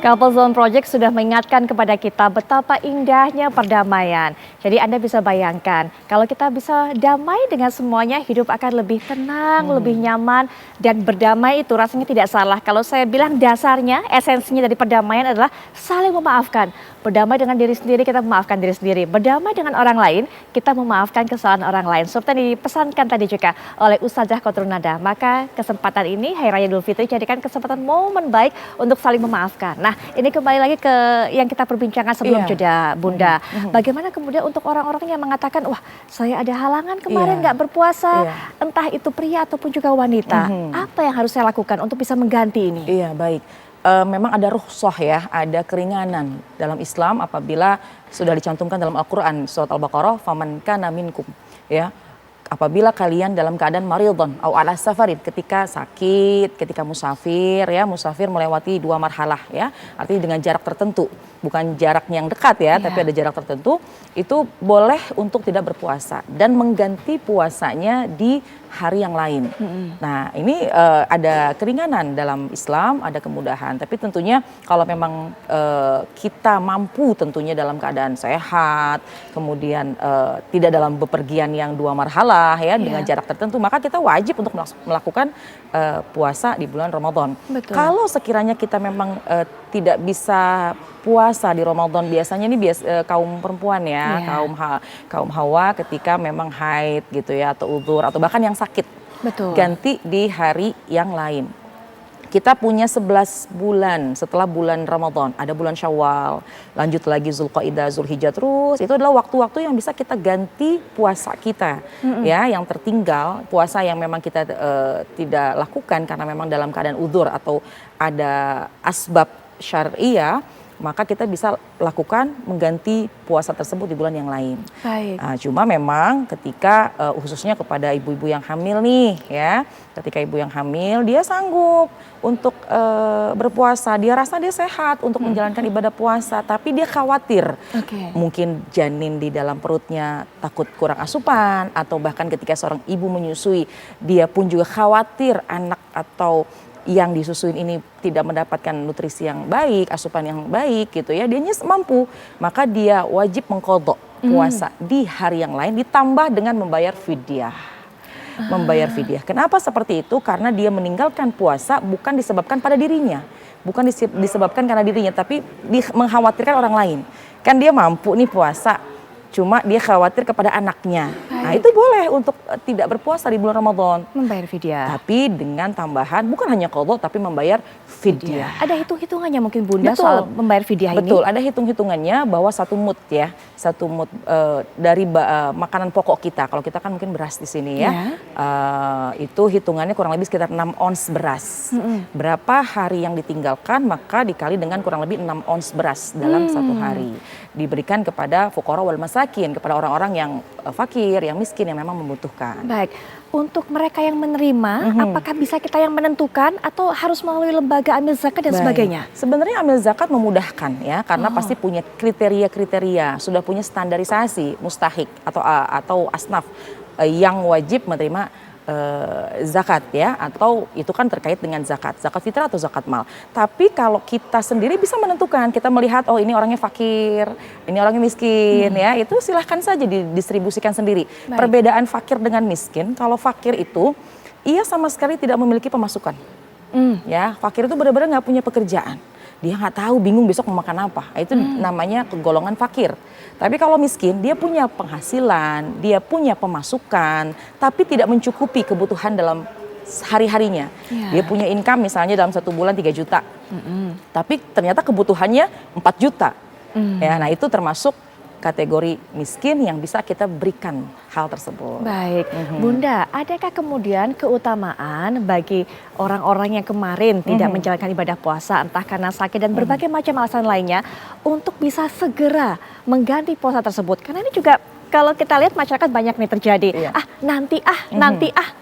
Couple Zone Project sudah mengingatkan kepada kita betapa indahnya perdamaian. Jadi Anda bisa bayangkan, kalau kita bisa damai dengan semuanya, hidup akan lebih tenang, lebih nyaman, dan berdamai itu rasanya tidak salah. Kalau saya bilang dasarnya, esensinya dari perdamaian adalah saling memaafkan. Berdamai dengan diri sendiri, kita memaafkan diri sendiri. Berdamai dengan orang lain, kita memaafkan kesalahan orang lain. Seperti dipesankan tadi juga oleh Ustazah Kotrunada. Maka kesempatan ini, Hari Raya Idul Fitri, jadikan kesempatan momen baik untuk saling memaafkan. Nah, ini kembali lagi ke yang kita perbincangkan sebelum jeda, Bunda. Bagaimana kemudian untuk orang-orang yang mengatakan, wah saya ada halangan kemarin nggak berpuasa, entah itu pria ataupun juga wanita. Apa yang harus saya lakukan untuk bisa mengganti ini? Iya, baik. Memang ada rukhsah ya, ada keringanan dalam Islam apabila sudah dicantumkan dalam Al-Quran, surat Al-Baqarah, faman kana minkum, ya. Apabila kalian dalam keadaan maridon au ala safarin, ketika sakit, ketika musafir, ya, musafir melewati 2 marhalah, ya, artinya dengan jarak tertentu, bukan jarak yang dekat ya, tapi ada jarak tertentu, itu boleh untuk tidak berpuasa dan mengganti puasanya di hari yang lain. Nah, ini ada keringanan dalam Islam, ada kemudahan, tapi tentunya kalau memang kita mampu tentunya dalam keadaan sehat, kemudian tidak dalam bepergian yang 2 marhalah ya, dengan jarak tertentu, maka kita wajib untuk melakukan puasa di bulan Ramadan. Betul. Kalau sekiranya kita memang tidak bisa puasa di Ramadan, biasanya ini kaum perempuan ya, kaum hawa ketika memang haid gitu ya, atau udzur atau bahkan yang sakit. Betul. Ganti di hari yang lain. Kita punya 11 bulan setelah bulan Ramadan, ada bulan Syawal, lanjut lagi Zulqaidah, Zulhijjah, terus itu adalah waktu-waktu yang bisa kita ganti puasa kita, ya, yang tertinggal, puasa yang memang kita tidak lakukan karena memang dalam keadaan udzur atau ada asbab syariah, maka kita bisa lakukan mengganti puasa tersebut di bulan yang lain. Baik. Nah, cuma memang ketika khususnya kepada ibu-ibu yang hamil nih ya, ketika ibu yang hamil dia sanggup untuk berpuasa, dia rasa dia sehat untuk menjalankan ibadah puasa, tapi dia khawatir mungkin janin di dalam perutnya takut kurang asupan, atau bahkan ketika seorang ibu menyusui dia pun juga khawatir anak atau yang disusuin ini tidak mendapatkan nutrisi yang baik, asupan yang baik gitu ya, dia mampu, maka dia wajib mengqadha puasa di hari yang lain ditambah dengan membayar fidyah. Membayar fidyah. Kenapa seperti itu? Karena dia meninggalkan puasa bukan disebabkan pada dirinya, bukan disebabkan karena dirinya, tapi mengkhawatirkan orang lain. Kan dia mampu nih puasa, cuma dia khawatir kepada anaknya. Nah, itu boleh untuk tidak berpuasa di bulan Ramadan. Membayar fidyah. Tapi dengan tambahan, bukan hanya qadha tapi membayar fidyah. Ada hitung-hitungannya mungkin Bunda Betul. soal membayar fidyah ini? Betul, ada hitung-hitungannya bahwa satu mud ya, satu mud dari makanan pokok kita. Kalau kita kan mungkin beras di sini ya, itu hitungannya kurang lebih sekitar 6 ons beras. Berapa hari yang ditinggalkan, maka dikali dengan kurang lebih 6 ons beras dalam satu hari. Diberikan kepada fuqara wal masakin, kepada orang-orang yang fakir, yang miskin, yang memang membutuhkan. Baik, untuk mereka yang menerima, apakah bisa kita yang menentukan atau harus melalui lembaga amil zakat dan sebagainya? Sebenarnya amil zakat memudahkan ya, karena pasti punya kriteria-kriteria, sudah punya standarisasi mustahik atau asnaf yang wajib menerima zakat ya, atau itu kan terkait dengan zakat fitrah atau zakat mal. Tapi kalau kita sendiri bisa menentukan, kita melihat oh ini orangnya fakir, ini orangnya miskin ya, itu silahkan saja didistribusikan sendiri. Baik. Perbedaan fakir dengan miskin, kalau fakir itu ia sama sekali tidak memiliki pemasukan. Ya, fakir itu benar-benar nggak punya pekerjaan. Dia nggak tahu, bingung besok mau makan apa. Itu namanya golongan fakir. Tapi kalau miskin, dia punya penghasilan, dia punya pemasukan, tapi tidak mencukupi kebutuhan dalam hari-harinya. Dia punya income misalnya dalam 1 bulan 3 juta. Tapi ternyata kebutuhannya 4 juta. Ya, nah itu termasuk kategori miskin yang bisa kita berikan hal tersebut. Baik, Bunda, adakah kemudian keutamaan bagi orang-orang yang kemarin tidak menjalankan ibadah puasa, entah karena sakit dan berbagai macam alasan lainnya, untuk bisa segera mengganti puasa tersebut? Karena ini juga kalau kita lihat masyarakat banyak nih terjadi, nanti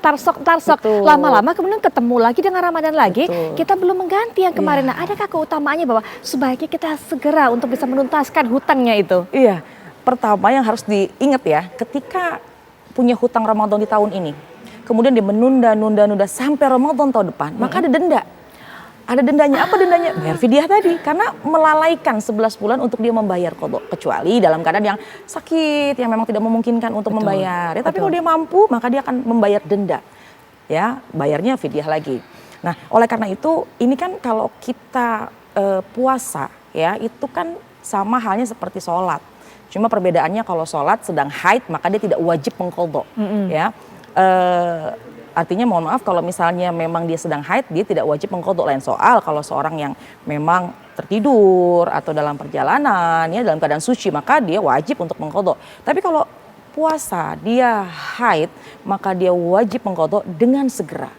tarsok. Lama-lama kemudian ketemu lagi dengan Ramadan lagi, kita belum mengganti yang kemarin. Nah, adakah keutamaannya bahwa sebaiknya kita segera untuk bisa menuntaskan hutangnya itu? Iya, pertama yang harus diingat ya, ketika punya hutang Ramadan di tahun ini, kemudian dia menunda sampai Ramadan tahun depan, maka ada denda. Ada dendanya. Apa dendanya? Bayar fidyah tadi. Karena melalaikan 11 bulan untuk dia membayar qadha. Kecuali dalam keadaan yang sakit, yang memang tidak memungkinkan untuk membayar. Ya, tapi kalau dia mampu, maka dia akan membayar denda. Ya, bayarnya fidyah lagi. Nah, oleh karena itu, ini kan kalau kita puasa, ya, itu kan sama halnya seperti sholat. Cuma perbedaannya kalau sholat sedang haid, maka dia tidak wajib mengqadha. Ya. Artinya mohon maaf kalau misalnya memang dia sedang haid, dia tidak wajib mengqadha. Lain soal kalau seorang yang memang tertidur atau dalam perjalanan, ya dalam keadaan suci, maka dia wajib untuk mengqadha. Tapi kalau puasa dia haid, maka dia wajib mengqadha dengan segera.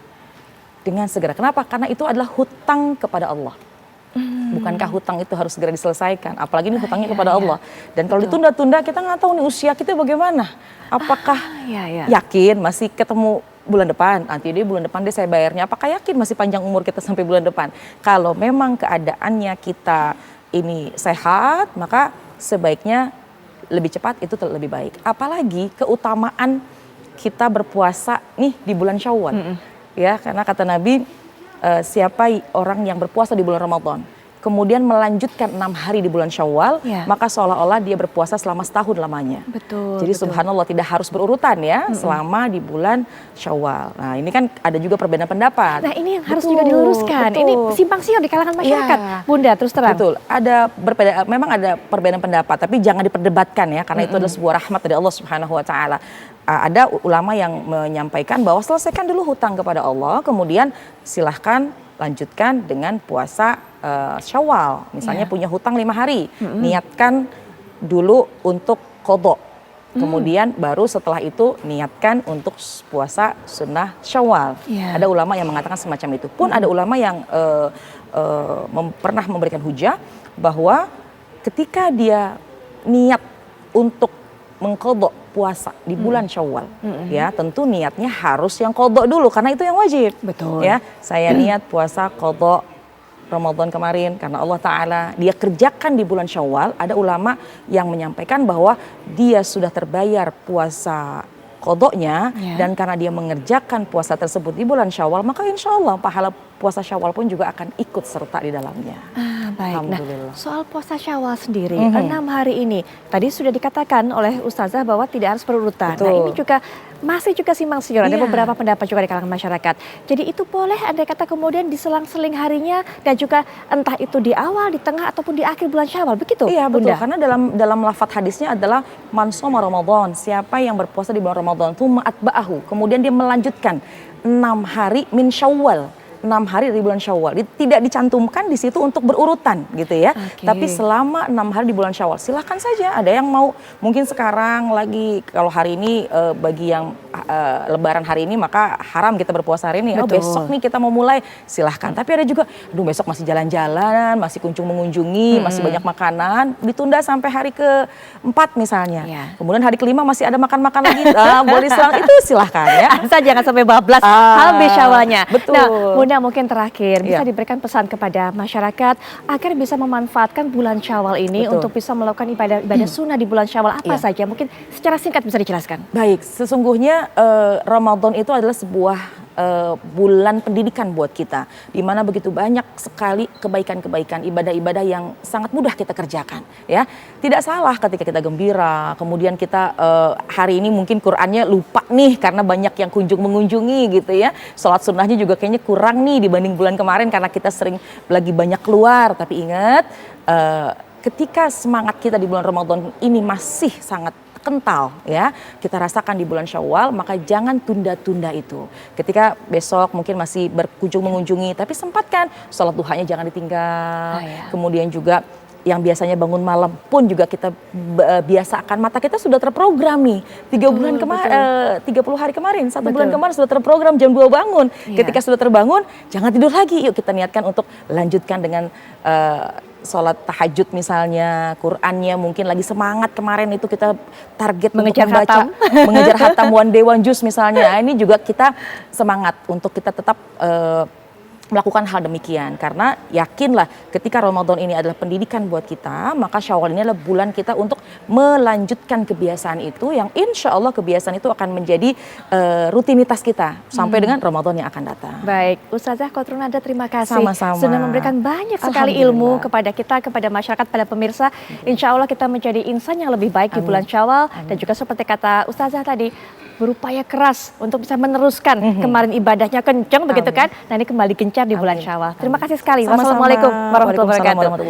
Dengan segera. Kenapa? Karena itu adalah hutang kepada Allah. Bukankah hutang itu harus segera diselesaikan? Apalagi ini hutangnya kepada Allah. Dan kalau ditunda-tunda, kita nggak tahu nih usia kita bagaimana. Apakah yakin masih ketemu bulan depan, nanti dia bulan depan saya bayarnya, apakah yakin masih panjang umur kita sampai bulan depan? Kalau memang keadaannya kita ini sehat, maka sebaiknya lebih cepat itu lebih baik. Apalagi keutamaan kita berpuasa nih di bulan Syawal. Ya, karena kata Nabi, siapa orang yang berpuasa di bulan Ramadan kemudian melanjutkan 6 hari di bulan Syawal, maka seolah-olah dia berpuasa selama setahun lamanya. Jadi subhanallah, tidak harus berurutan ya, selama di bulan Syawal. Nah, ini kan ada juga perbedaan pendapat. Nah, ini yang harus juga diluruskan. Ini simpang siur di kalangan masyarakat, Bunda, terus terang. Betul, memang ada perbedaan pendapat, tapi jangan diperdebatkan ya, karena itu adalah sebuah rahmat dari Allah Subhanahu wa taala. Ada ulama yang menyampaikan bahwa selesaikan dulu hutang kepada Allah, kemudian silahkan lanjutkan dengan puasa Syawal. Misalnya punya hutang 5 hari, niatkan dulu untuk qadha. Kemudian baru setelah itu niatkan untuk puasa sunnah Syawal. Ada ulama yang mengatakan semacam itu. Pun ada ulama yang pernah memberikan hujah bahwa ketika dia niat untuk mengqadha puasa di bulan Syawal, ya tentu niatnya harus yang qadha dulu karena itu yang wajib. Ya, saya niat puasa qadha Ramadan kemarin karena Allah Ta'ala dia kerjakan di bulan Syawal. Ada ulama yang menyampaikan bahwa dia sudah terbayar puasa qadhanya dan karena dia mengerjakan puasa tersebut di bulan Syawal, maka insya Allah pahala puasa Syawal pun juga akan ikut serta di dalamnya. Baik. Nah, soal puasa Syawal sendiri, 6 hari ini tadi sudah dikatakan oleh Ustazah bahwa tidak harus berurutan. Nah, ini juga masih juga simpang siur, ada beberapa pendapat juga di kalangan masyarakat. Jadi itu boleh andai kata kemudian diselang-seling harinya dan juga entah itu di awal, di tengah ataupun di akhir bulan Syawal, begitu? Iya, betul. Bunda? Karena dalam lafadz hadisnya adalah man shoma Ramadan, siapa yang berpuasa di bulan Ramadan itu ma'atba'ahu, kemudian dia melanjutkan 6 hari min Syawal. 6 hari dari bulan Syawal. Tidak dicantumkan di situ untuk berurutan gitu ya. Tapi selama 6 hari di bulan Syawal, silahkan saja. Ada yang mau mungkin sekarang lagi, kalau hari ini bagi yang lebaran hari ini maka haram kita berpuasa hari ini. Oh, besok nih kita mau mulai, silahkan. Tapi ada juga, aduh besok masih jalan-jalan, masih kunjung mengunjungi, masih banyak makanan, ditunda sampai hari ke-4 misalnya. Kemudian hari ke-5 masih ada makan-makan lagi. Boleh selang itu silahkan ya. Asal jangan sampai bablas habis Syawalnya. Betul. Nah, mungkin terakhir bisa diberikan pesan kepada masyarakat agar bisa memanfaatkan bulan Syawal ini untuk bisa melakukan ibadah sunnah di bulan Syawal apa saja, mungkin secara singkat bisa dijelaskan. Baik, sesungguhnya Ramadan itu adalah sebuah bulan pendidikan buat kita, di mana begitu banyak sekali kebaikan-kebaikan, ibadah-ibadah yang sangat mudah kita kerjakan. Ya, tidak salah ketika kita gembira, kemudian kita hari ini mungkin Qur'annya lupa nih karena banyak yang kunjung mengunjungi gitu ya. Sholat sunnahnya juga kayaknya kurang nih dibanding bulan kemarin karena kita sering lagi banyak keluar. Tapi ingat, ketika semangat kita di bulan Ramadan ini masih sangat kental ya, kita rasakan di bulan Syawal, maka jangan tunda-tunda itu. Ketika besok mungkin masih berkunjung mengunjungi, tapi sempatkan sholat duhanya jangan ditinggal. Kemudian juga yang biasanya bangun malam pun juga kita biasakan, mata kita sudah terprogram nih 30 hari kemarin, 1 bulan kemarin sudah terprogram jam 2 bangun. Ketika sudah terbangun, jangan tidur lagi, yuk kita niatkan untuk lanjutkan dengan sholat tahajud misalnya, Qur'annya mungkin lagi semangat kemarin itu kita target mengejar untuk membaca, mengejar hatam one day one juz misalnya. Ini juga kita semangat untuk kita tetap melakukan hal demikian, karena yakinlah ketika Ramadan ini adalah pendidikan buat kita, maka Syawal ini adalah bulan kita untuk melanjutkan kebiasaan itu yang insya Allah kebiasaan itu akan menjadi rutinitas kita sampai dengan Ramadan yang akan datang. Baik, Ustazah Khotrul Nada, terima kasih Sama-sama. sudah memberikan banyak sekali ilmu kepada kita, kepada masyarakat, pada pemirsa. Insya Allah kita menjadi insan yang lebih baik di bulan Syawal. Dan juga seperti kata Ustazah tadi, berupaya keras untuk bisa meneruskan kemarin ibadahnya kencang begitu kan. Nah ini kembali gencar di bulan Syawal. Terima kasih sekali. Sama-sama. Wassalamualaikum warahmatullahi Waalaikumsalam wabarakatuh. warahmatullahi